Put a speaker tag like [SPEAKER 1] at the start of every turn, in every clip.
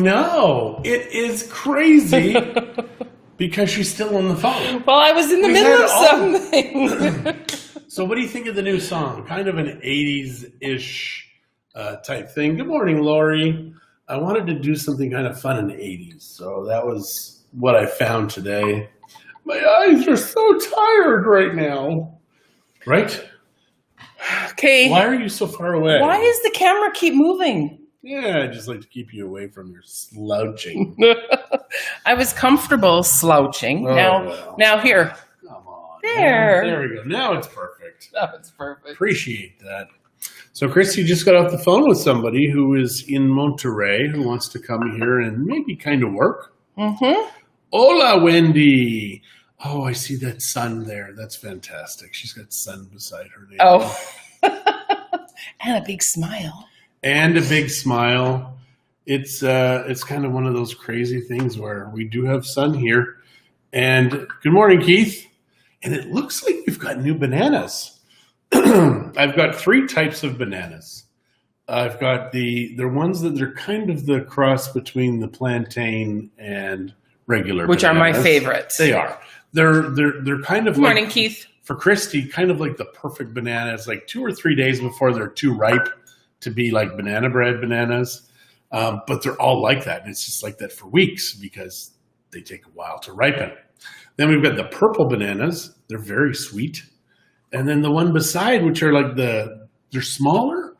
[SPEAKER 1] know. It is crazy because she's still on the phone.
[SPEAKER 2] Well, I was in the middle of something.
[SPEAKER 1] So what do you think of the new song? Kind of an 80s-ish type thing. Good morning, Lori. I wanted to do something kind of fun in the 80s, so that was what I found today. My eyes are so tired right now. Right?
[SPEAKER 2] Okay.
[SPEAKER 1] Why are you so far away?
[SPEAKER 2] Why does the camera keep moving?
[SPEAKER 1] Yeah, I just like to keep you away from your slouching.
[SPEAKER 2] I was comfortable slouching.
[SPEAKER 1] Oh,
[SPEAKER 2] now here.
[SPEAKER 1] Come on.
[SPEAKER 2] There.
[SPEAKER 1] There we go. Now it's perfect.
[SPEAKER 2] That was perfect.
[SPEAKER 1] Appreciate that. So Christy just got off the phone with somebody who is in Monterey who wants to come here and maybe kind of work.
[SPEAKER 2] Mm-hmm.
[SPEAKER 1] Hola, Wendy. Oh, I see that sun there. That's fantastic. She's got sun beside her name.
[SPEAKER 2] Oh. And a big smile.
[SPEAKER 1] And a big smile. It's kind of one of those crazy things where we do have sun here. And good morning, Keith. And it looks like we've got new bananas. I've got 3 types of bananas. I've got they're ones that they're kind of the cross between the plantain and regular
[SPEAKER 2] Which
[SPEAKER 1] bananas.
[SPEAKER 2] are my favorites.
[SPEAKER 1] They are. They're kind of
[SPEAKER 2] Good morning,
[SPEAKER 1] like,
[SPEAKER 2] Keith.
[SPEAKER 1] For Christy, kind of like the perfect bananas, like 2 or 3 days before they're too ripe to be like banana bread bananas. But they're all like that. And it's just like that for weeks because they take a while to ripen. Then we've got the purple bananas. They're very sweet. And then the one beside, which are like they're smaller,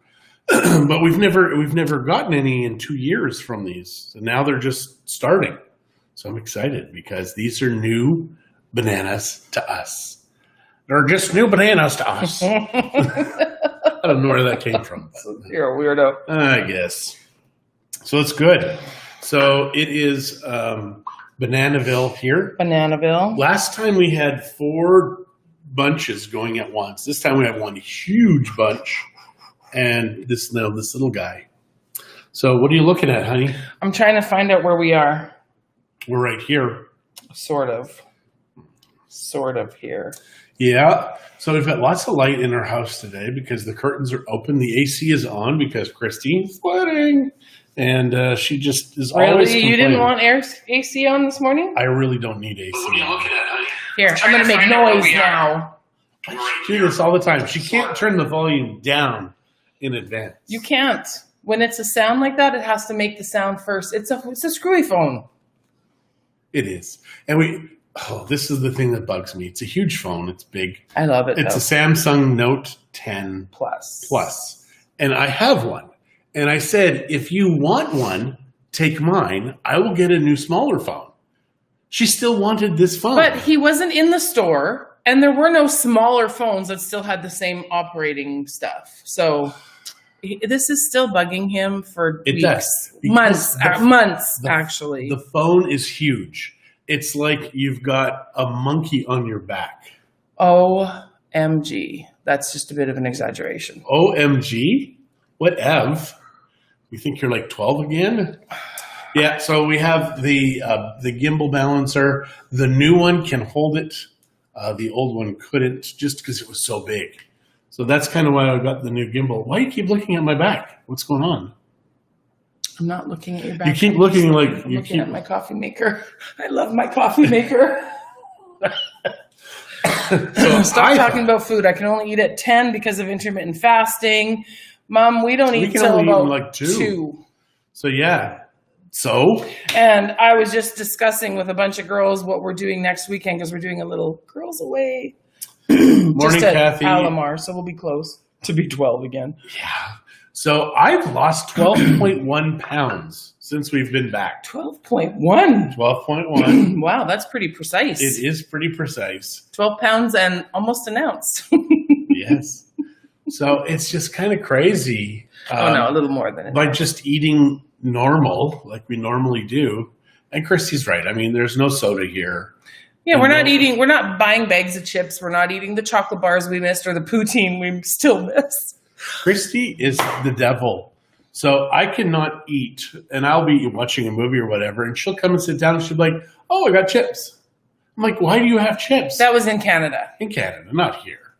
[SPEAKER 1] but we've never gotten any in 2 years from these. And now they're just starting. So I'm excited because these are new bananas to us. They're just new bananas to us. I don't know where that came from.
[SPEAKER 2] You're a weirdo.
[SPEAKER 1] I guess. So it's good. So it is Bananaville here.
[SPEAKER 2] Bananaville.
[SPEAKER 1] Last time we had 4 bunches going at once. This time we have one huge bunch and this little guy. So what are you looking at, honey?
[SPEAKER 2] I'm trying to find out where we are.
[SPEAKER 1] We're right here.
[SPEAKER 2] Sort of here.
[SPEAKER 1] Yeah. So we've got lots of light in our house today because the curtains are open. The AC is on because Christine's sweating. And she just is always complaining.
[SPEAKER 2] You didn't want AC on this morning?
[SPEAKER 1] I really don't need AC.
[SPEAKER 3] What are you looking at, honey?
[SPEAKER 2] Here, I'm going to make noise now.
[SPEAKER 1] I do this all the time. She can't turn the volume down in advance.
[SPEAKER 2] You can't. When it's a sound like that, it has to make the sound first. It's a screwy phone.
[SPEAKER 1] It is. And this is the thing that bugs me. It's a huge phone. It's big.
[SPEAKER 2] I love it.
[SPEAKER 1] It's a Samsung Note 10 Plus. And I have one. And I said, if you want one, take mine. I will get a new smaller phone. She still wanted this phone.
[SPEAKER 2] But he wasn't in the store, and there were no smaller phones that still had the same operating stuff. So this is still bugging him for weeks. Months, actually.
[SPEAKER 1] The phone is huge. It's like you've got a monkey on your back.
[SPEAKER 2] OMG. That's just a bit of an exaggeration.
[SPEAKER 1] OMG? Whatever. You think you're like 12 again? Yeah, so we have the gimbal balancer. The new one can hold it. The old one couldn't just because it was so big. So that's kind of why I got the new gimbal. Why do you keep looking at my back? What's going on?
[SPEAKER 2] I'm not looking at your back.
[SPEAKER 1] You keep looking like
[SPEAKER 2] I'm looking at my coffee maker. I love my coffee maker. So stop talking about food. I can only eat at 10 because of intermittent fasting. Mom, we don't eat till about
[SPEAKER 1] like
[SPEAKER 2] 2.
[SPEAKER 1] So yeah. So?
[SPEAKER 2] And I was just discussing with a bunch of girls what we're doing next weekend because we're doing a little girls away.
[SPEAKER 1] Morning,
[SPEAKER 2] just
[SPEAKER 1] Kathy.
[SPEAKER 2] Alomar, so we'll be close to be 12 again.
[SPEAKER 1] Yeah. So I've lost 12.1 pounds since we've been back.
[SPEAKER 2] 12.1?
[SPEAKER 1] 12.1.
[SPEAKER 2] Wow, that's pretty precise.
[SPEAKER 1] It is pretty precise.
[SPEAKER 2] 12 pounds and almost an ounce.
[SPEAKER 1] Yes. So it's just kind of crazy.
[SPEAKER 2] No, a little more than it.
[SPEAKER 1] By just eating normal, like we normally do. And Christy's right. I mean, there's no soda here.
[SPEAKER 2] Yeah, we're not buying bags of chips. We're not eating the chocolate bars we missed or the poutine we still miss.
[SPEAKER 1] Christy is the devil. So I cannot eat, and I'll be watching a movie or whatever, and she'll come and sit down and she'll be like, oh, I got chips. I'm like, why do you have chips?
[SPEAKER 2] That was in Canada.
[SPEAKER 1] In Canada, not here.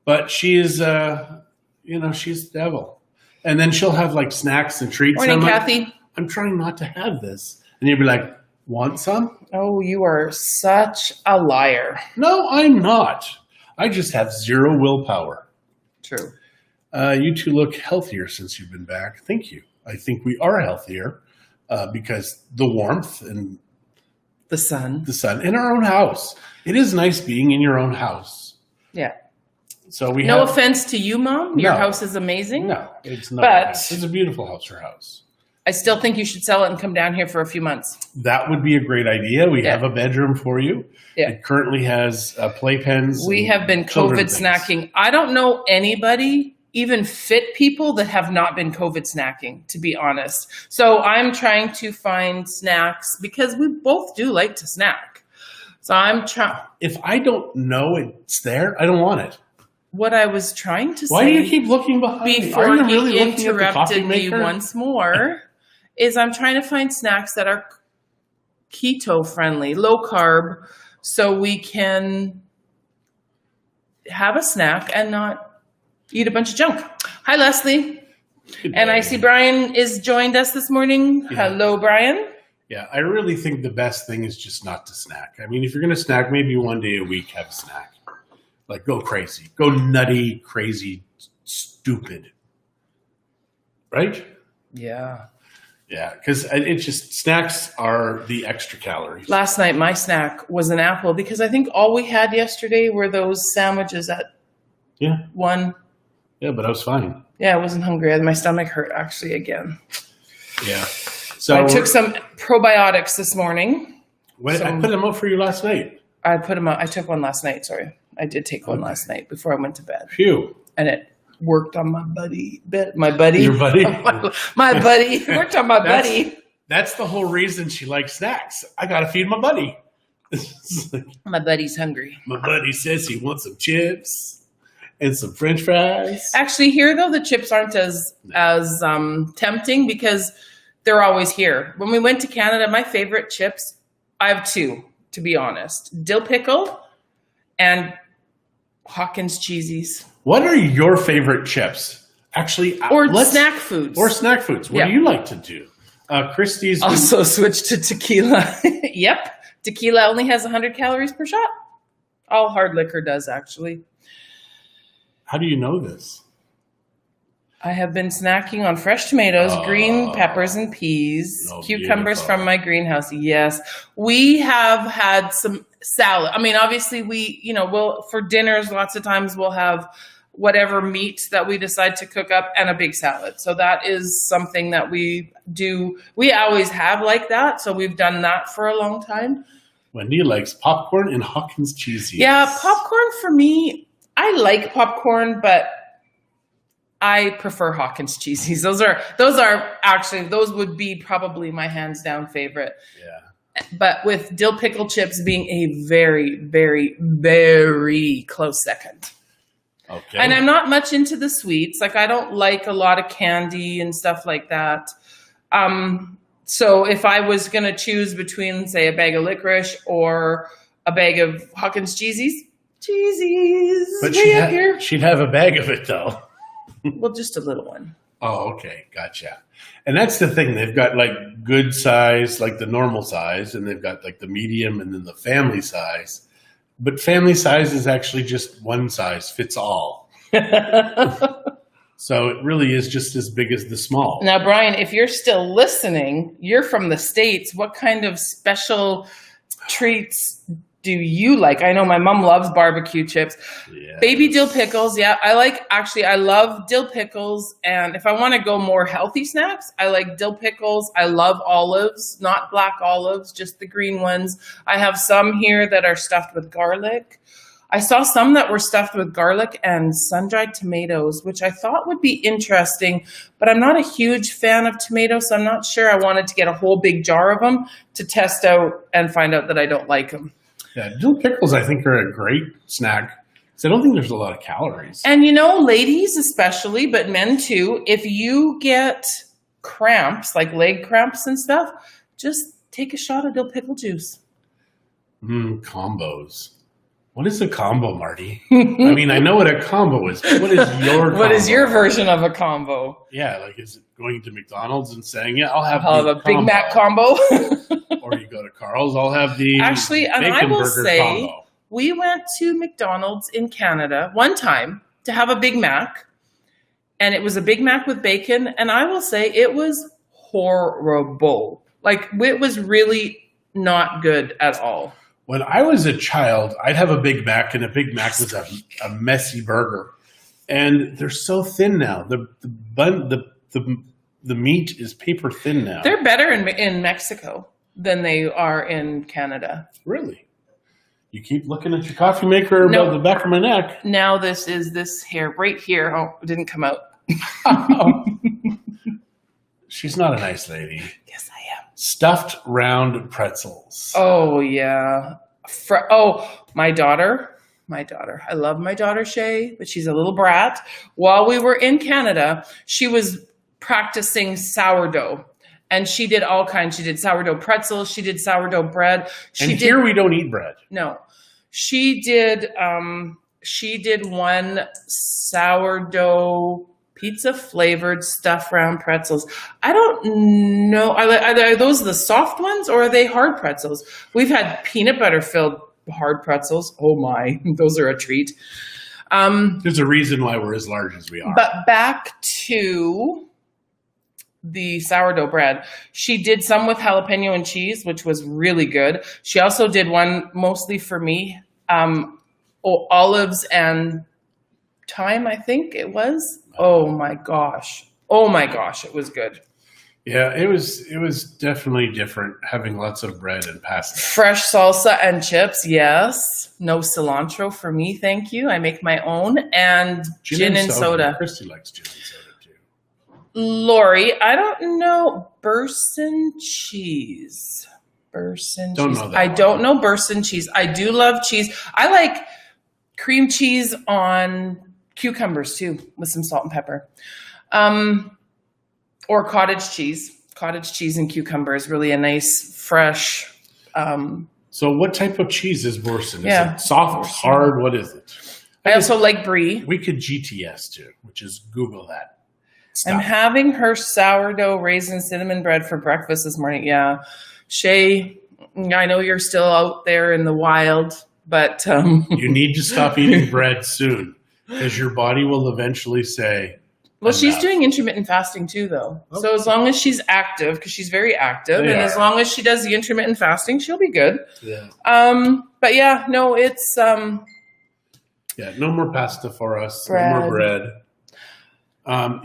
[SPEAKER 1] But she is, she's the devil. And then she'll have like snacks and treats.
[SPEAKER 2] Morning,
[SPEAKER 1] and
[SPEAKER 2] Kathy.
[SPEAKER 1] I'm trying not to have this. And you'd be like, want some?
[SPEAKER 2] Oh, you are such a liar.
[SPEAKER 1] No, I'm not. I just have zero willpower.
[SPEAKER 2] True.
[SPEAKER 1] You two look healthier since you've been back. Thank you. I think we are healthier because the warmth and
[SPEAKER 2] the sun
[SPEAKER 1] in our own house. It is nice being in your own house.
[SPEAKER 2] Yeah.
[SPEAKER 1] So we
[SPEAKER 2] no offense to you, Mom. Your house is amazing.
[SPEAKER 1] No, it's not.
[SPEAKER 2] But
[SPEAKER 1] it's a beautiful house, your house.
[SPEAKER 2] I still think you should sell it and come down here for a few months.
[SPEAKER 1] That would be a great idea. We have a bedroom for you.
[SPEAKER 2] Yeah.
[SPEAKER 1] It currently has playpens.
[SPEAKER 2] We have been COVID snacking. I don't know anybody, even fit people, that have not been COVID snacking, to be honest. So I'm trying to find snacks because we both do like to snack. So I'm trying.
[SPEAKER 1] If I don't know it's there, I don't want it.
[SPEAKER 2] What I was trying to say.
[SPEAKER 1] Why do you keep looking behind me?
[SPEAKER 2] Before
[SPEAKER 1] Are you
[SPEAKER 2] he
[SPEAKER 1] really
[SPEAKER 2] interrupted me once more, is I'm trying to find snacks that are keto friendly, low carb, so we can have a snack and not eat a bunch of junk. Hi, Leslie. And I see Brian is joined us this morning. Yeah. Hello, Brian.
[SPEAKER 1] Yeah, I really think the best thing is just not to snack. I mean, if you're going to snack, maybe one day a week, have a snack. Like, go crazy. Go nutty, crazy, stupid. Right?
[SPEAKER 2] Yeah.
[SPEAKER 1] Yeah, because it just, snacks are the extra calories.
[SPEAKER 2] Last night, my snack was an apple because I think all we had yesterday were those sandwiches at 1.
[SPEAKER 1] Yeah, but I was fine.
[SPEAKER 2] Yeah, I wasn't hungry. My stomach hurt, actually, again.
[SPEAKER 1] Yeah. So
[SPEAKER 2] I took some probiotics this morning.
[SPEAKER 1] I put them out for you last night.
[SPEAKER 2] I put them out. I took one last night, sorry. I did take one last night before I went to bed.
[SPEAKER 1] Phew.
[SPEAKER 2] And it worked on my buddy. My buddy.
[SPEAKER 1] Your buddy?
[SPEAKER 2] my buddy. It worked on my buddy.
[SPEAKER 1] That's the whole reason she likes snacks. I got to feed my buddy.
[SPEAKER 2] My buddy's hungry.
[SPEAKER 1] My buddy says he wants some chips and some French fries.
[SPEAKER 2] Actually, here, though, the chips aren't as tempting because they're always here. When we went to Canada, my favorite chips, I have 2, to be honest. Dill pickle and Hawkins cheesies.
[SPEAKER 1] What are your favorite chips? Actually,
[SPEAKER 2] snack foods.
[SPEAKER 1] Or snack foods. What do you like to do? Christie's
[SPEAKER 2] also switched to tequila. Yep. Tequila only has 100 calories per shot. All hard liquor does, actually.
[SPEAKER 1] How do you know this?
[SPEAKER 2] I have been snacking on fresh tomatoes, green peppers and peas, cucumbers from my greenhouse. Yes. We have had some salad. I mean, obviously we'll for dinners, lots of times we'll have whatever meat that we decide to cook up and a big salad. So that is something that we do. We always have like that. So we've done that for a long time.
[SPEAKER 1] Wendy likes popcorn and Hawkins cheesies.
[SPEAKER 2] Yeah, popcorn for me, I like popcorn, but I prefer Hawkins cheesies. Those would be probably my hands down favorite.
[SPEAKER 1] Yeah.
[SPEAKER 2] But with dill pickle chips being a very, very, very close second.
[SPEAKER 1] Okay.
[SPEAKER 2] And I'm not much into the sweets. Like, I don't like a lot of candy and stuff like that. So if I was going to choose between, say, a bag of licorice or a bag of Hawkins cheesies.
[SPEAKER 1] But she'd have a bag of it, though.
[SPEAKER 2] Well, just a little one.
[SPEAKER 1] Oh, okay. Gotcha. And that's the thing. They've got like good size, like the normal size, and they've got like the medium and then the family size. But family size is actually just one size fits all. So it really is just as big as the small.
[SPEAKER 2] Now, Brian, if you're still listening, you're from the States. What kind of special treats do you like? I know my mom loves barbecue chips. Yes. Baby dill pickles. Yeah, I love dill pickles. And if I want to go more healthy snacks, I like dill pickles. I love olives, not black olives, just the green ones. I have some here that are stuffed with garlic. I saw some that were stuffed with garlic and sun-dried tomatoes, which I thought would be interesting, but I'm not a huge fan of tomatoes, so I'm not sure I wanted to get a whole big jar of them to test out and find out that I don't like them.
[SPEAKER 1] Yeah, dill pickles, I think, are a great snack because I don't think there's a lot of calories.
[SPEAKER 2] And, ladies especially, but men too, if you get cramps, like leg cramps and stuff, just take a shot of dill pickle juice.
[SPEAKER 1] Combos. What is a combo, Marty? I mean, I know what a combo is. But what is your combo?
[SPEAKER 2] What is your version of a combo?
[SPEAKER 1] Yeah, like is it going to McDonald's and saying, yeah, I'll have
[SPEAKER 2] a Big Mac combo?
[SPEAKER 1] Or you go to Carl's, I'll have the
[SPEAKER 2] Actually, and
[SPEAKER 1] bacon
[SPEAKER 2] I will
[SPEAKER 1] burger
[SPEAKER 2] say,
[SPEAKER 1] combo.
[SPEAKER 2] we went to McDonald's in Canada one time to have a Big Mac, and it was a Big Mac with bacon, and I will say it was horrible. Like, it was really not good at all.
[SPEAKER 1] When I was a child, I'd have a Big Mac, and a Big Mac was a messy burger. And they're so thin now. The meat is paper thin now.
[SPEAKER 2] They're better in Mexico than they are in Canada.
[SPEAKER 1] Really? You keep looking at your coffee maker above the back of my neck.
[SPEAKER 2] Now this is this hair right here. Oh, it didn't come out.
[SPEAKER 1] She's not a nice lady.
[SPEAKER 2] Yes, I am.
[SPEAKER 1] Stuffed round pretzels.
[SPEAKER 2] Oh, yeah. My daughter. I love my daughter, Shay, but she's a little brat. While we were in Canada, she was practicing sourdough. And she did all kinds. She did sourdough pretzels. She did sourdough bread.
[SPEAKER 1] Here we don't eat bread.
[SPEAKER 2] No. She did one sourdough pizza flavored stuffed round pretzels. I don't know. Are those the soft ones or are they hard pretzels? We've had peanut butter filled hard pretzels. Oh my, those are a treat.
[SPEAKER 1] There's a reason why we're as large as we are.
[SPEAKER 2] But back to the sourdough bread. She did some with jalapeno and cheese, which was really good. She also did one mostly for me, olives and thyme, I think it was. Oh my gosh, it was good.
[SPEAKER 1] Yeah, it was definitely different having lots of bread and pasta.
[SPEAKER 2] Fresh salsa and chips, yes. No cilantro for me, thank you. I make my own. And gin and soda.
[SPEAKER 1] Christie likes gin and soda too.
[SPEAKER 2] Lori, I don't know Burson cheese. I don't know Burson cheese. I do love cheese. I like cream cheese on cucumbers too, with some salt and pepper. Or cottage cheese. Cottage cheese and cucumber is really a nice, fresh.
[SPEAKER 1] So what type of cheese is Borson? Is
[SPEAKER 2] it
[SPEAKER 1] soft, hard? What is it?
[SPEAKER 2] I also like brie.
[SPEAKER 1] We could GTS too, which is Google that stuff.
[SPEAKER 2] I'm having her sourdough raisin cinnamon bread for breakfast this morning. Yeah. Shay, I know you're still out there in the wild, but...
[SPEAKER 1] You need to stop eating bread soon because your body will eventually say...
[SPEAKER 2] Well, she's doing intermittent fasting too, though. Okay. So as long as she's active, because she's very active, and as long as she does the intermittent fasting, she'll be good.
[SPEAKER 1] Yeah.
[SPEAKER 2] But yeah, no, it's
[SPEAKER 1] yeah, no more pasta for us. No more bread.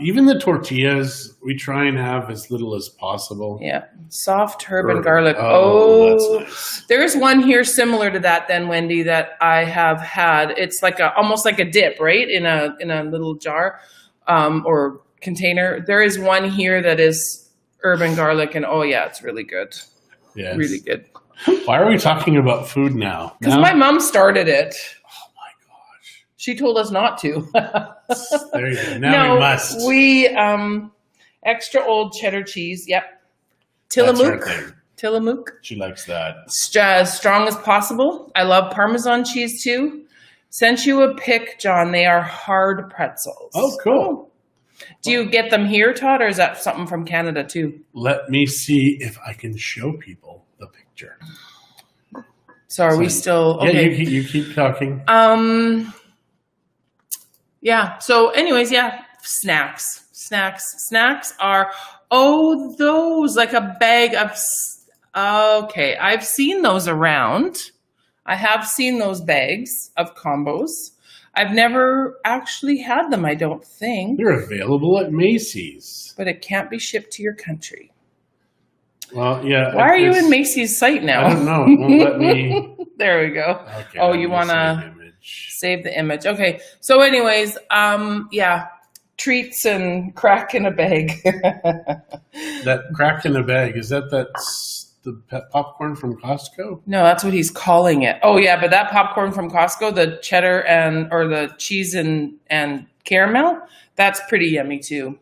[SPEAKER 1] Even the tortillas, we try and have as little as possible.
[SPEAKER 2] Yeah, soft herb and garlic. Oh,
[SPEAKER 1] that's nice.
[SPEAKER 2] There's one here similar to that, then, Wendy, that I have had. It's like almost like a dip, right, in a little jar. Or container. There is one here that is herb and garlic, and oh yeah, it's really good.
[SPEAKER 1] Yeah,
[SPEAKER 2] really good.
[SPEAKER 1] Why are we talking about food now?
[SPEAKER 2] Because my mom started it.
[SPEAKER 1] Oh my gosh,
[SPEAKER 2] she told us not to.
[SPEAKER 1] There you go. Now we must.
[SPEAKER 2] We extra old cheddar cheese. Yep, Tillamook. Tillamook.
[SPEAKER 1] She likes that.
[SPEAKER 2] As strong as possible. I love Parmesan cheese too. Sent you a pic, John. They are hard pretzels.
[SPEAKER 1] Oh, cool.
[SPEAKER 2] Do you get them here, Todd, or is that something from Canada too?
[SPEAKER 1] Let me see if I can show people the picture.
[SPEAKER 2] So are we still okay?
[SPEAKER 1] Yeah, you keep talking.
[SPEAKER 2] Yeah. So anyways, yeah, snacks. Snacks are those like a bag of. Okay, I've seen those around. I have seen those bags of combos. I've never actually had them, I don't think.
[SPEAKER 1] They're available at Macy's.
[SPEAKER 2] But it can't be shipped to your country.
[SPEAKER 1] Well, yeah.
[SPEAKER 2] Why are you in Macy's site now?
[SPEAKER 1] I don't know. It won't let me.
[SPEAKER 2] There we go.
[SPEAKER 1] Okay,
[SPEAKER 2] you want to save the image. Okay. So anyways, yeah. Treats and crack in a bag.
[SPEAKER 1] That crack in a bag, is that the popcorn from Costco?
[SPEAKER 2] No, that's what he's calling it. Oh yeah, but that popcorn from Costco, the cheddar or the cheese and caramel, that's pretty yummy too.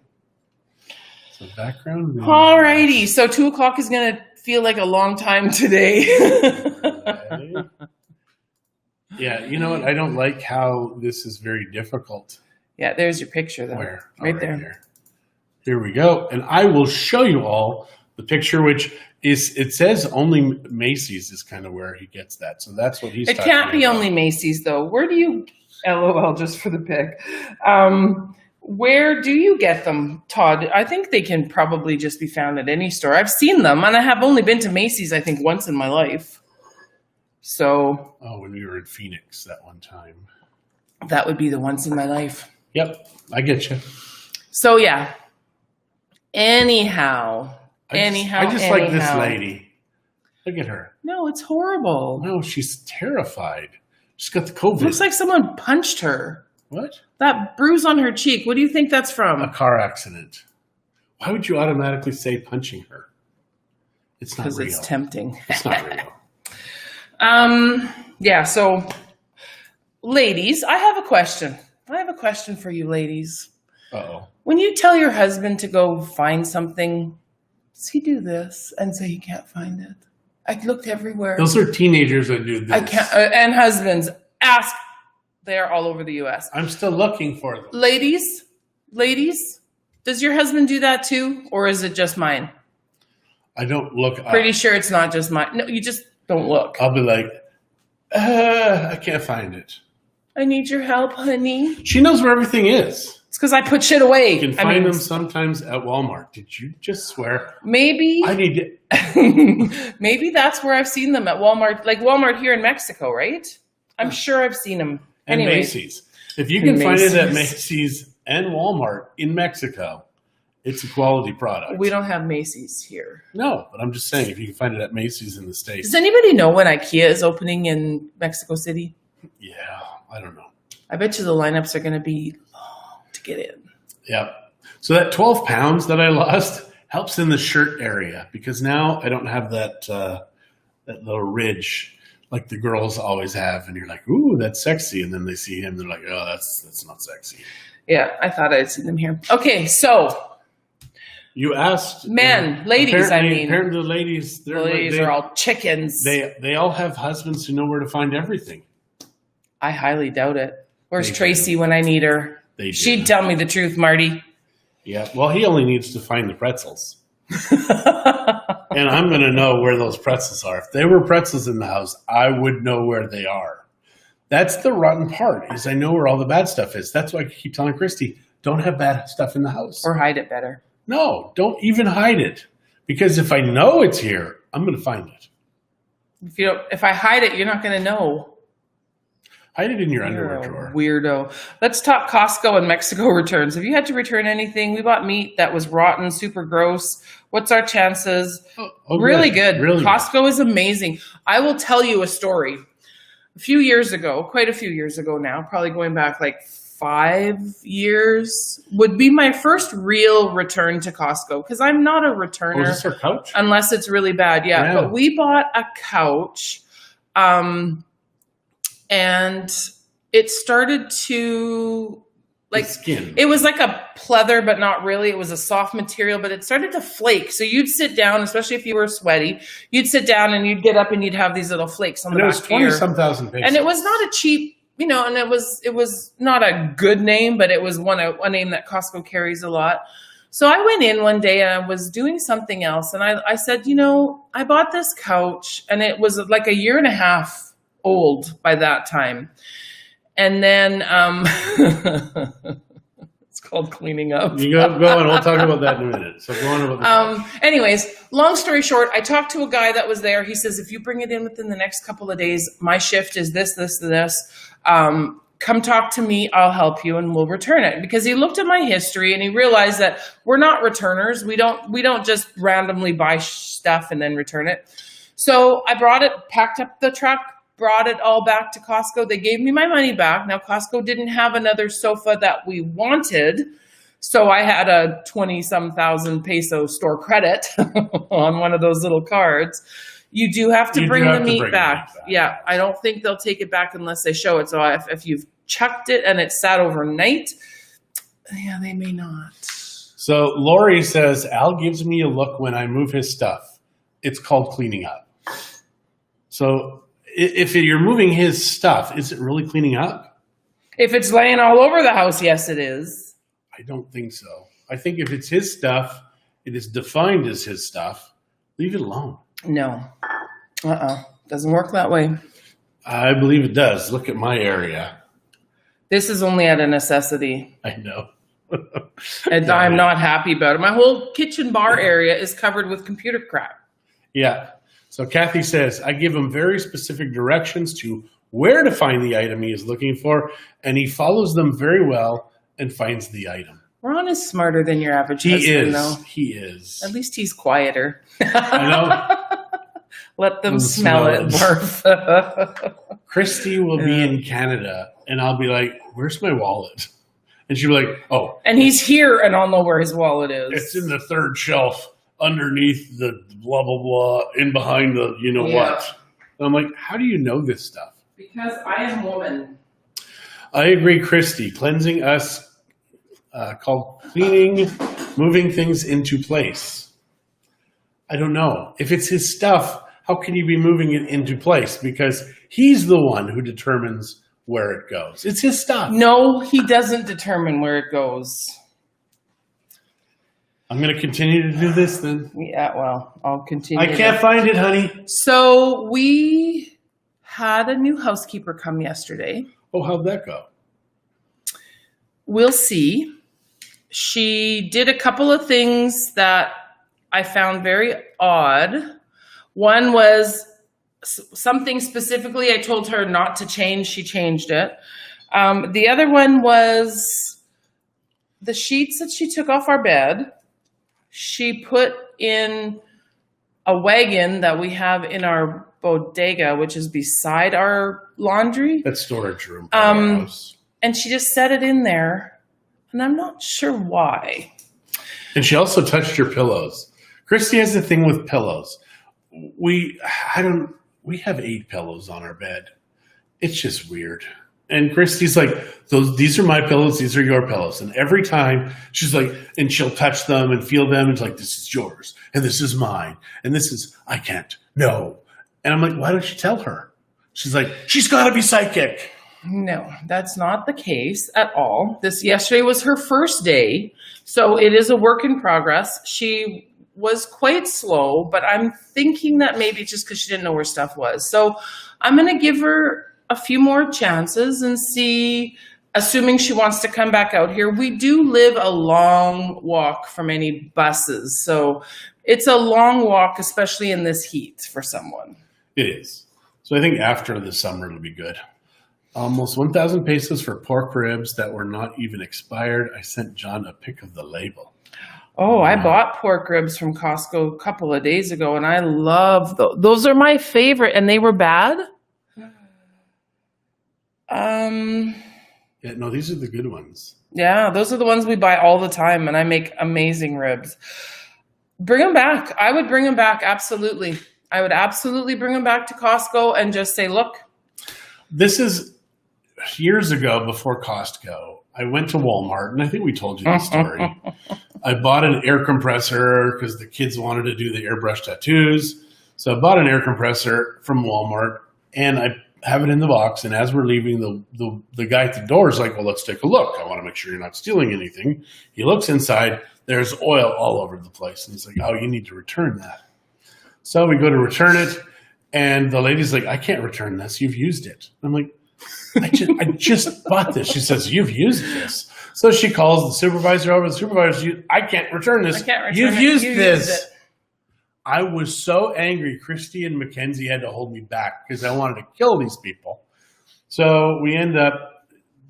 [SPEAKER 1] So background.
[SPEAKER 2] Alrighty, so 2:00 is gonna feel like a long time today.
[SPEAKER 1] Yeah, you know what? I don't like how this is very difficult.
[SPEAKER 2] Yeah, there's your picture, though.
[SPEAKER 1] Where?
[SPEAKER 2] Right there.
[SPEAKER 1] Here we go. And I will show you all the picture, which is, it says only Macy's is kind of where he gets that. So that's what he's
[SPEAKER 2] It can't be only Macy's, though. Where do you, LOL, just for the pic. Where do you get them, Todd? I think they can probably just be found at any store. I've seen them, and I have only been to Macy's, I think, once in my life. So.
[SPEAKER 1] Oh, when we were in Phoenix that one time.
[SPEAKER 2] That would be the once in my life.
[SPEAKER 1] Yep, I get you.
[SPEAKER 2] So, yeah. Anyhow.
[SPEAKER 1] I just like this lady. Look at her.
[SPEAKER 2] No, it's horrible.
[SPEAKER 1] No, she's terrified. She's got the COVID.
[SPEAKER 2] Looks like someone punched her.
[SPEAKER 1] What?
[SPEAKER 2] That bruise on her cheek. What do you think that's from?
[SPEAKER 1] A car accident. Why would you automatically say punching her? It's not real.
[SPEAKER 2] Because it's tempting.
[SPEAKER 1] It's not real.
[SPEAKER 2] Yeah, so ladies, I have a question. I have a question for you ladies.
[SPEAKER 1] Uh-oh.
[SPEAKER 2] When you tell your husband to go find something, does he do this and say he can't find it? I looked everywhere.
[SPEAKER 1] Those are teenagers that do this.
[SPEAKER 2] I can't, and husbands, ask. They're all over the U.S.
[SPEAKER 1] I'm still looking for them.
[SPEAKER 2] Ladies, does your husband do that too? Or is it just mine?
[SPEAKER 1] I don't look up.
[SPEAKER 2] Pretty sure it's not just mine. No, you just don't look.
[SPEAKER 1] I'll be like, I can't find it.
[SPEAKER 2] I need your help, honey.
[SPEAKER 1] She knows where everything is.
[SPEAKER 2] It's because I put shit away.
[SPEAKER 1] You can find them sometimes at Walmart. Did you just swear?
[SPEAKER 2] Maybe.
[SPEAKER 1] I need to.
[SPEAKER 2] Maybe that's where I've seen them, at Walmart. Like Walmart here in Mexico, right? I'm sure I've seen them.
[SPEAKER 1] And
[SPEAKER 2] Anyways.
[SPEAKER 1] Macy's. If you can find it at Macy's and Walmart in Mexico, it's a quality product.
[SPEAKER 2] We don't have Macy's here.
[SPEAKER 1] No, but I'm just saying, if you can find it at Macy's in the States.
[SPEAKER 2] Does anybody know when IKEA is opening in Mexico City?
[SPEAKER 1] Yeah, I don't know.
[SPEAKER 2] I bet you the lineups are going to be long to get in.
[SPEAKER 1] Yeah. So that 12 pounds that I lost helps in the shirt area, because now I don't have that that little ridge like the girls always have. And you're like, ooh, that's sexy. And then they see him. They're like, oh, that's not sexy.
[SPEAKER 2] Yeah, I thought I'd seen them here. Okay, so.
[SPEAKER 1] You asked.
[SPEAKER 2] Men, ladies, I mean.
[SPEAKER 1] Apparently the ladies.
[SPEAKER 2] The ladies are all chickens.
[SPEAKER 1] They all have husbands who know where to find everything.
[SPEAKER 2] I highly doubt it. Where's Tracy when I need her? She'd tell me the truth, Marty.
[SPEAKER 1] Yeah, well, he only needs to find the pretzels. And I'm going to know where those pretzels are. If there were pretzels in the house, I would know where they are. That's the rotten part, is I know where all the bad stuff is. That's why I keep telling Christy, don't have bad stuff in the house.
[SPEAKER 2] Or hide it better.
[SPEAKER 1] No, don't even hide it. Because if I know it's here, I'm going to find it.
[SPEAKER 2] If I hide it, you're not going to know.
[SPEAKER 1] Hide it in your underwear drawer.
[SPEAKER 2] Weirdo. Let's talk Costco and Mexico returns. Have you had to return anything? We bought meat that was rotten, super gross. What's our chances? Really good. Really Costco is amazing. I will tell you a story. A few years ago, quite a few years ago now, probably going back like 5 years, would be my first real return to Costco, because I'm not a returner.
[SPEAKER 1] Oh, is this our couch?
[SPEAKER 2] Unless it's really bad. Yeah. But we bought a couch. And it started to, like, it was like a pleather, but not really. It was a soft material, but it started to flake. So you'd sit down, especially if you were sweaty, you'd sit down and you'd get up and you'd have these little flakes on the back of your.
[SPEAKER 1] And it was 20-some thousand pesos.
[SPEAKER 2] And it was not a cheap, and it was not a good name, but it was a name that Costco carries a lot. So I went in one day and I was doing something else. And I said, I bought this couch, and it was like a year and a half old by that time. And then it's called cleaning up.
[SPEAKER 1] You go on. We'll talk about that in a minute. So go on about
[SPEAKER 2] anyways, long story short, I talked to a guy that was there. He says, if you bring it in within the next couple of days, my shift is this. Come talk to me. I'll help you and we'll return it. Because he looked at my history and he realized that we're not returners. We don't just randomly buy stuff and then return it. So I brought it, packed up the truck, brought it all back to Costco. They gave me my money back. Now, Costco didn't have another sofa that we wanted, so I had a 20-some thousand peso store credit on one of those little cards. You do have to bring the meat back. Yeah, I don't think they'll take it back unless they show it. So if you've chucked it and it's sat overnight, yeah, they may not.
[SPEAKER 1] So Lori says, Al gives me a look when I move his stuff. It's called cleaning up. So if you're moving his stuff, is it really cleaning up?
[SPEAKER 2] If it's laying all over the house, yes, it is.
[SPEAKER 1] I don't think so. I think if it's his stuff, it is defined as his stuff. Leave it alone.
[SPEAKER 2] No. Doesn't work that way.
[SPEAKER 1] I believe it does. Look at my area.
[SPEAKER 2] This is only out of necessity.
[SPEAKER 1] I know.
[SPEAKER 2] And I'm not happy about it. My whole kitchen bar area is covered with computer crap.
[SPEAKER 1] Yeah. So Kathy says, I give him very specific directions to where to find the item he is looking for, and he follows them very well and finds the item.
[SPEAKER 2] Ron is smarter than your average husband, though.
[SPEAKER 1] He is.
[SPEAKER 2] At least he's quieter.
[SPEAKER 1] I know.
[SPEAKER 2] Let them smell it, barf.
[SPEAKER 1] Christie will be in Canada, and I'll be like, where's my wallet? And she'll be like, oh.
[SPEAKER 2] And he's here, and I'll know where his wallet is.
[SPEAKER 1] It's in the third shelf underneath the blah, blah, blah, in behind the what. And I'm like, how do you know this stuff?
[SPEAKER 2] Because I am woman.
[SPEAKER 1] I agree, Christie. Cleansing us, called cleaning, moving things into place. I don't know. If it's his stuff, how can you be moving it into place? Because he's the one who determines where it goes. It's his stuff.
[SPEAKER 2] No, he doesn't determine where it goes.
[SPEAKER 1] I'm going to continue to do this then.
[SPEAKER 2] Yeah, well, I'll continue.
[SPEAKER 1] I can't find it, honey.
[SPEAKER 2] So we had a new housekeeper come yesterday.
[SPEAKER 1] Oh, how'd that go?
[SPEAKER 2] We'll see. She did a couple of things that I found very odd. One was something specifically I told her not to change. She changed it. The other one was the sheets that she took off our bed. She put in a wagon that we have in our bodega, which is beside our laundry.
[SPEAKER 1] That storage room. House.
[SPEAKER 2] And she just set it in there. And I'm not sure why.
[SPEAKER 1] And she also touched your pillows. Christie has the thing with pillows. We have 8 pillows on our bed. It's just weird. And Christie's like, these are my pillows, these are your pillows. And every time she's like, and she'll touch them and feel them. And it's like, this is yours. And this is mine. And this is, I can't. No. And I'm like, why don't you tell her? She's like, she's got to be psychic.
[SPEAKER 2] No, that's not the case at all. Yesterday was her first day. So it is a work in progress. She was quite slow, but I'm thinking that maybe just because she didn't know where stuff was. So I'm going to give her a few more chances and see, assuming she wants to come back out here. We do live a long walk from any buses. So it's a long walk, especially in this heat for someone.
[SPEAKER 1] It is. So I think after the summer, it'll be good. Almost 1,000 pesos for pork ribs that were not even expired. I sent John a pic of the label.
[SPEAKER 2] Oh, I bought pork ribs from Costco a couple of days ago, and I love those. Those are my favorite, and they were bad.
[SPEAKER 1] Yeah, no, these are the good ones.
[SPEAKER 2] Yeah, those are the ones we buy all the time, and I make amazing ribs. Bring them back. I would bring them back, absolutely. I would absolutely bring them back to Costco and just say, look.
[SPEAKER 1] This is years ago before Costco. I went to Walmart, and I think we told you this story. I bought an air compressor because the kids wanted to do the airbrush tattoos. So I bought an air compressor from Walmart, and I have it in the box. And as we're leaving, the guy at the door is like, well, let's take a look. I want to make sure you're not stealing anything. He looks inside. There's oil all over the place. And he's like, oh, you need to return that. So we go to return it. And the lady's like, I can't return this. You've used it. I'm like, I just bought this. She says, you've used this. So she calls the supervisor over. The supervisor, I can't return this. You've used this. I was so angry. Christie and Mackenzie had to hold me back because I wanted to kill these people. So we end up.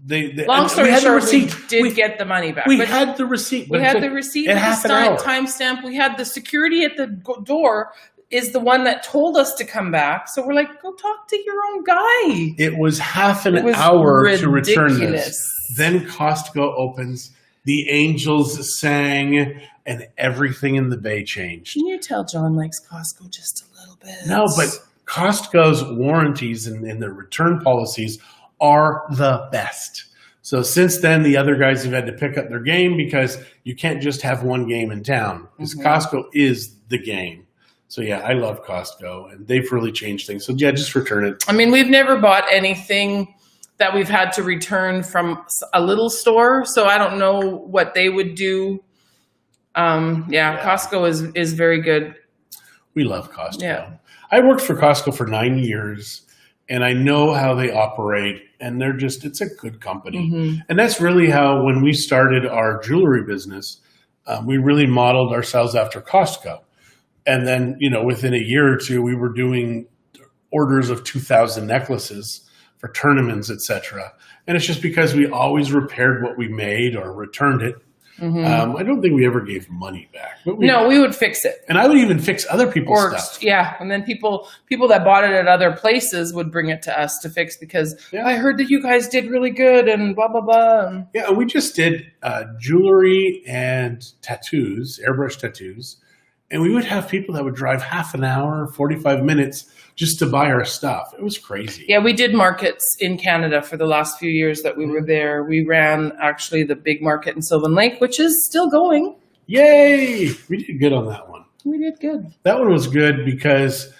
[SPEAKER 2] Long story short, we did get the money back.
[SPEAKER 1] We had the receipt.
[SPEAKER 2] We had the receipt with the timestamp. We had the security at the door is the one that told us to come back. So we're like, go talk to your own guy.
[SPEAKER 1] It was half an hour to return this. Then Costco opens. The angels sang, and everything in the bay changed.
[SPEAKER 2] Can you tell John likes Costco just a little bit?
[SPEAKER 1] No, but Costco's warranties and their return policies are the best. So since then, the other guys have had to pick up their game because you can't just have one game in town. Because Costco is the game. So yeah, I love Costco, and they've really changed things. So yeah, just return it.
[SPEAKER 2] I mean, we've never bought anything that we've had to return from a little store, so I don't know what they would do. Costco is very good.
[SPEAKER 1] We love Costco.
[SPEAKER 2] Yeah.
[SPEAKER 1] I worked for Costco for 9 years, and I know how they operate, and it's a good company.
[SPEAKER 2] Mm-hmm.
[SPEAKER 1] And that's really how, when we started our jewelry business, we really modeled ourselves after Costco. And then, within a year or two, we were doing orders of 2,000 necklaces for tournaments, etc. And it's just because we always repaired what we made or returned it. Mm-hmm. I don't think we ever gave money back. But
[SPEAKER 2] we would fix it.
[SPEAKER 1] And I would even fix other people's stuff.
[SPEAKER 2] Yeah, and then people that bought it at other places would bring it to us to fix because I heard that you guys did really good and blah, blah, blah.
[SPEAKER 1] Yeah, and we just did jewelry and tattoos, airbrush tattoos. And we would have people that would drive half an hour, 45 minutes just to buy our stuff. It was crazy.
[SPEAKER 2] Yeah, we did markets in Canada for the last few years that we were there. We ran actually the big market in Sylvan Lake, which is still going.
[SPEAKER 1] Yay! We did good on that one.
[SPEAKER 2] We did good.
[SPEAKER 1] That one was good because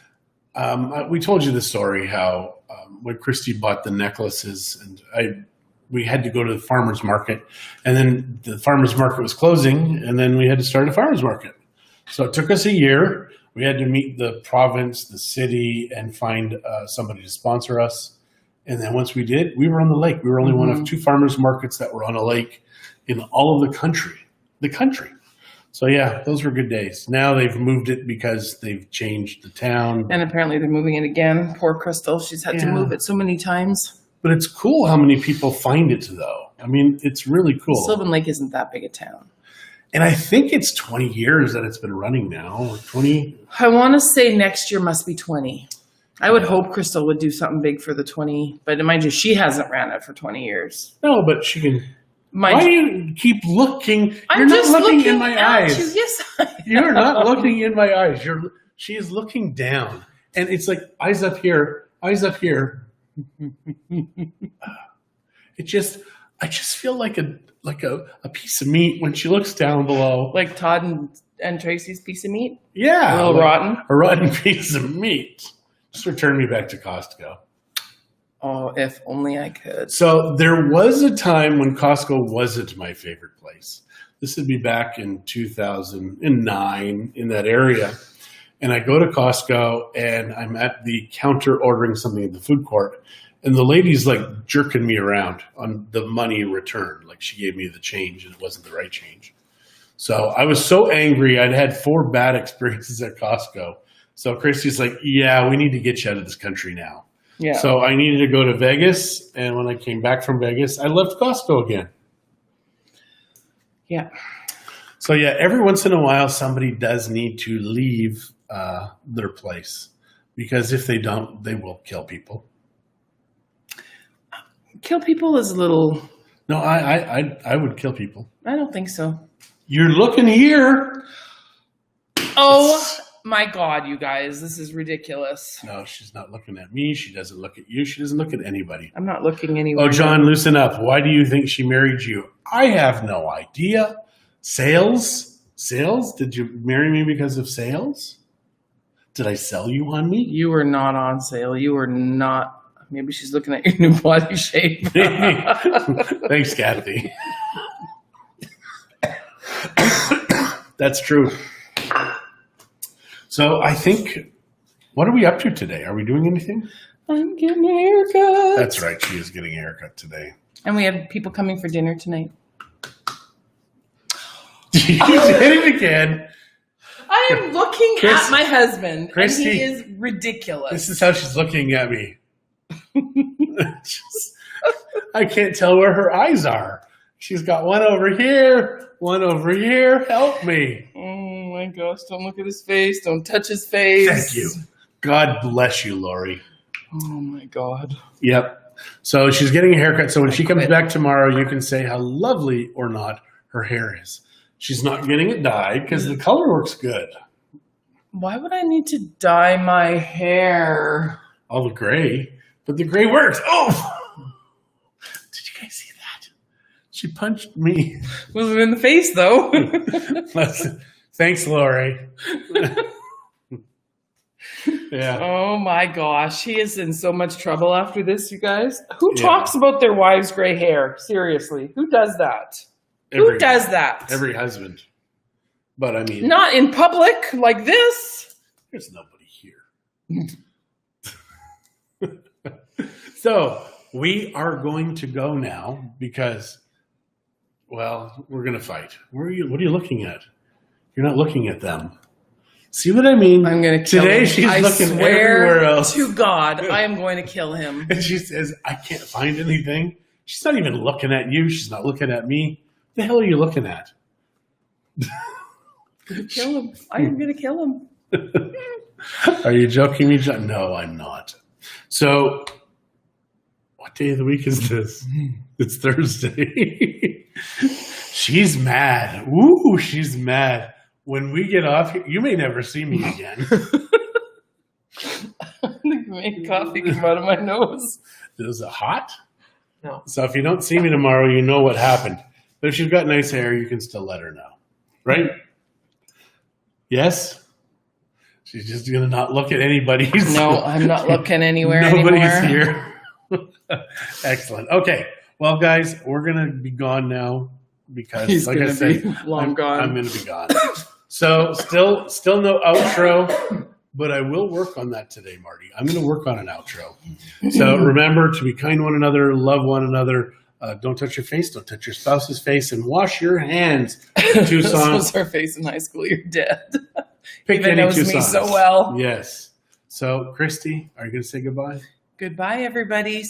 [SPEAKER 1] we told you the story how when Christie bought the necklaces and we had to go to the farmer's market, and then the farmer's market was closing, and then we had to start a farmer's market. So it took us a year. We had to meet the province, the city, and find somebody to sponsor us. And then once we did, we were on the lake. We were only one of 2 farmers markets that were on a lake in all of the country. So yeah, those were good days. Now they've moved it because they've changed the town.
[SPEAKER 2] And apparently they're moving it again. Poor Crystal. She's had to move it so many times.
[SPEAKER 1] But it's cool how many people find it, though. I mean, it's really cool.
[SPEAKER 2] Sylvan Lake isn't that big a town.
[SPEAKER 1] And I think it's 20 years that it's been running now, or 20.
[SPEAKER 2] I want to say next year must be 20. I would hope Crystal would do something big for the 20, but mind you, she hasn't ran it for 20 years.
[SPEAKER 1] No, but she can. Why do you keep looking? You're not looking in my eyes.
[SPEAKER 2] Yes, I am.
[SPEAKER 1] You're not looking in my eyes. She is looking down. And it's like eyes up here, eyes up here. I just feel like a piece of meat when she looks down below.
[SPEAKER 2] Like Todd and Tracy's piece of meat?
[SPEAKER 1] Yeah.
[SPEAKER 2] A little rotten?
[SPEAKER 1] A rotten piece of meat. Just return me back to Costco.
[SPEAKER 2] Oh, if only I could.
[SPEAKER 1] So there was a time when Costco wasn't my favorite place. This would be back in 2009 in that area. And I go to Costco and I'm at the counter ordering something in the food court. And the lady's like jerking me around on the money return. Like she gave me the change and it wasn't the right change. So I was so angry. I'd had 4 bad experiences at Costco. So Christie's like, yeah, we need to get you out of this country now.
[SPEAKER 2] Yeah.
[SPEAKER 1] So I needed to go to Vegas. And when I came back from Vegas, I left Costco again.
[SPEAKER 2] Yeah.
[SPEAKER 1] So yeah, every once in a while, somebody does need to leave their place. Because if they don't, they will kill people.
[SPEAKER 2] Kill people is a little...
[SPEAKER 1] No, I would kill people.
[SPEAKER 2] I don't think so.
[SPEAKER 1] You're looking here.
[SPEAKER 2] Oh my God, you guys. This is ridiculous.
[SPEAKER 1] No, she's not looking at me. She doesn't look at you. She doesn't look at anybody.
[SPEAKER 2] I'm not looking anywhere.
[SPEAKER 1] Oh, John, loosen up. Why do you think she married you? I have no idea. Sales? Sales? Did you marry me because of sales? Did I sell you on me?
[SPEAKER 2] You were not on sale. You were not... Maybe she's looking at your new body shape.
[SPEAKER 1] Thanks, Kathy. That's true. So I think, what are we up to today? Are we doing anything?
[SPEAKER 2] I'm getting a haircut.
[SPEAKER 1] That's right. She is getting a haircut today.
[SPEAKER 2] And we have people coming for dinner tonight.
[SPEAKER 1] You did it again.
[SPEAKER 2] I am looking at my husband.
[SPEAKER 1] Christie,
[SPEAKER 2] and he is ridiculous.
[SPEAKER 1] This is how she's looking at me. I can't tell where her eyes are. She's got one over here, one over here. Help me.
[SPEAKER 2] Oh my gosh, don't look at his face. Don't touch his face.
[SPEAKER 1] Thank you. God bless you, Lori.
[SPEAKER 2] Oh my God.
[SPEAKER 1] Yep. So she's getting a haircut. So when she comes back tomorrow, you can say how lovely or not her hair is. She's not getting it dyed because the color works good.
[SPEAKER 2] Why would I need to dye my hair?
[SPEAKER 1] All the gray. But the gray works. Oh! Did you guys see that? She punched me.
[SPEAKER 2] Wasn't in the face, though.
[SPEAKER 1] Thanks, Lori. Yeah.
[SPEAKER 2] Oh my gosh, he is in so much trouble after this, you guys. Who talks about their wives' gray hair? Seriously, who does that? Who does that?
[SPEAKER 1] Every husband. But I mean,
[SPEAKER 2] not in public like this.
[SPEAKER 1] There's nobody here. So we are going to go now because, well, we're going to fight. What are you looking at? You're not looking at them. See what I mean?
[SPEAKER 2] I'm going to kill him.
[SPEAKER 1] She's
[SPEAKER 2] I
[SPEAKER 1] looking
[SPEAKER 2] swear
[SPEAKER 1] everywhere else.
[SPEAKER 2] to God, I am going to kill him.
[SPEAKER 1] And she says, I can't find anything. She's not even looking at you. She's not looking at me. What the hell are you looking at?
[SPEAKER 2] Kill him. I am going to kill him.
[SPEAKER 1] Are you joking me, John? No, I'm not. So, what day of the week is this? It's Thursday. She's mad. Ooh, she's mad. When we get off, you may never see me again.
[SPEAKER 2] I think make coffee come out of my nose.
[SPEAKER 1] Is it hot?
[SPEAKER 2] No.
[SPEAKER 1] So if you don't see me tomorrow, you know what happened. But if she's got nice hair, you can still let her know. Right? Yes? She's just going to not look at anybody.
[SPEAKER 2] No, I'm not looking anywhere
[SPEAKER 1] Nobody's
[SPEAKER 2] anymore.
[SPEAKER 1] here. Excellent. Okay. Well, guys, we're going to be gone now because,
[SPEAKER 2] He's
[SPEAKER 1] like I said,
[SPEAKER 2] long gone.
[SPEAKER 1] I'm going to be gone. So still no outro, but I will work on that today, Marty. I'm going to work on an outro. So remember to be kind to one another, love one another. Don't touch your face, don't touch your spouse's face, and wash your hands. Two songs.
[SPEAKER 2] This was her face in high school. You're dead.
[SPEAKER 1] Pick
[SPEAKER 2] Even
[SPEAKER 1] any
[SPEAKER 2] knows
[SPEAKER 1] two
[SPEAKER 2] me
[SPEAKER 1] songs.
[SPEAKER 2] so well.
[SPEAKER 1] Yes. So, Christy, are you going to say goodbye?
[SPEAKER 2] Goodbye, everybody. See